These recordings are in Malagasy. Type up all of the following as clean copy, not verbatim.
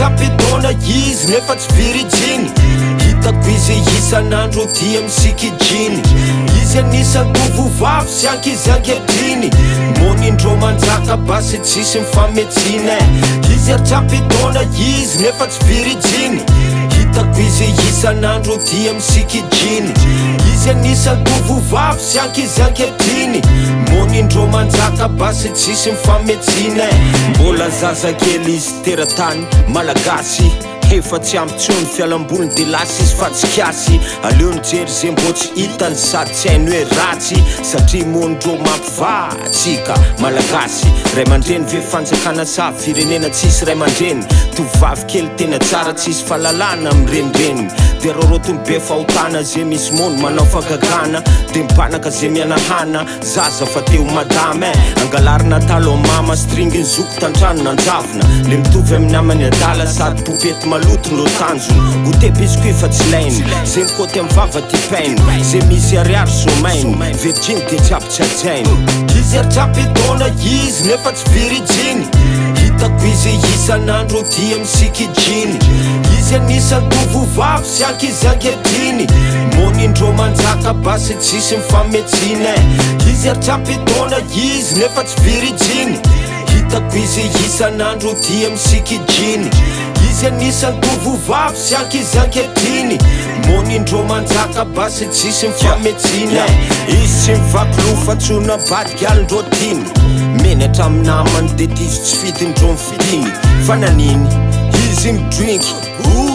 Tapetona izy nefa tsy virijiny hitako izy isan'andro dia misikijiny izy anisan'ny tovovavy sy ankizy ankehitriny monindreo manjaka basy tsisy mifametsina izy tapetona izy nefa tsy virijiny hitako izy isan'andro dia misikijiny izy anisan'ny tovovavy sy ankizy ankehitriny monindreo manjaka basy tsisy mifametsina mbola zazakely izy teratany malagasy efa tsy ampitsony fialamboliny de lasy izy fa tsy kiasy aleo nijery ze mbô tsy hitany sady tsy hainy hoe ratsy satria monindreo mampivatsika malagasy ray aman-dreny ve fanjakana sa firenena tsisy ray aman-dreny tovavy kely tena tsara tsisy fahalalana amirenireny de rorotony be fahotana ze misy mono manao fagagana de mipanaka ze mianahana zaza fa teo madame angalarina talo mama stringiny zoko tantrano nanjavona le mitovy amin'ny namany adala sady popety malotony lo tanjony gote biscuit efa tsy lainy ze mikoty amy vava ty paino ze misy ariary somainy virgine de tsy aby tsy ajainy izy atrapetona izy nefa tsy virijiny hitako izy isan'andro dia misikijiny izy anisan'ny tovovavy sy ankizy ankehitriny monindreo manjaka basy tsisy mifametsina izy atrapetona izy nefa tsy virijiny hitako izy isan'andro dia misikijiny izy anisan'ny tovovavy sy ankizy ankehitriny monindreo manjaka basy tsisy mifametsina izy tsy mivakilofa tsona badigalindreo tiny menatra amy namany de tizy tsy fidindreo mifidiny fa naniny izy midrinky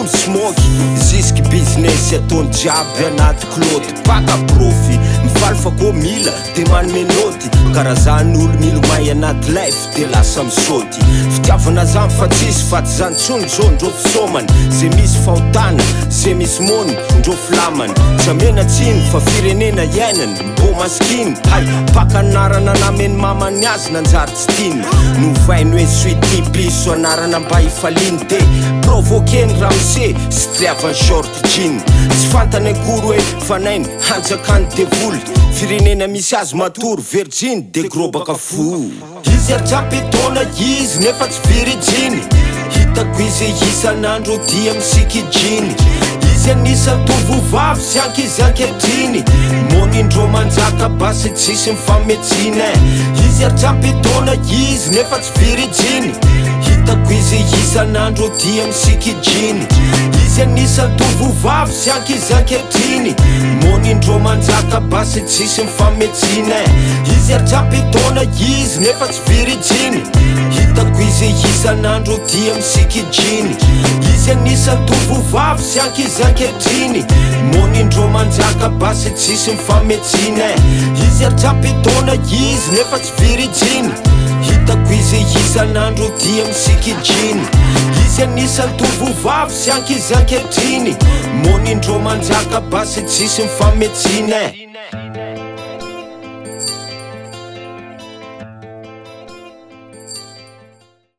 smoky zisky business ataony jiaby anaty kloty paka profi mifaly fa ko mila de manome noty karazany olo milomay anaty life de lasa misaoty fitiavana zany fa tsisy faty zany tsony zao ndreo fisomany ze misy fahotana ze misy mony ndreo filamany tsy amena tsiny fa firenena iainany mbo maskiny hay pakanarana nameny mamany azy nanjary tsy tiny novainy hoe suity piso anarana mba ifaliny de provokeny ramse sy triavany short jean tsy fantany akory hoe fanainy hanjakany devoly firenena misy azy matory virgine de gros baka fo izy atrapetona izy nefa tsy virijiny hitako izy isan'andro dia misikijiny izy anisan'ny tovovavy sy ankizy ankehitriny monindreo manjaka basy tsisy mifametsina izy atrapetona izy nefa tsy virijiny hitako izy isan'andro dia misikijiny izy anisan'ny tovovavy sy ankizy ankehitriny monindreo manjaka basy tsisy mifametsina izy atrapetona izy nefa tsy virijiny hitako izy isan'andro dia misikijiny izy anisan'ny tovovavy sy ankizy ankehitriny monindreo manjaka basy tsisy mifametsina izy atrapetona izy nefa tsy virijiny hitako izy isan'andro dia misikijiny izy anisan'ny tovovavy sy ankizy ankehitriny monindreo manjaka basy tsisy mifametsina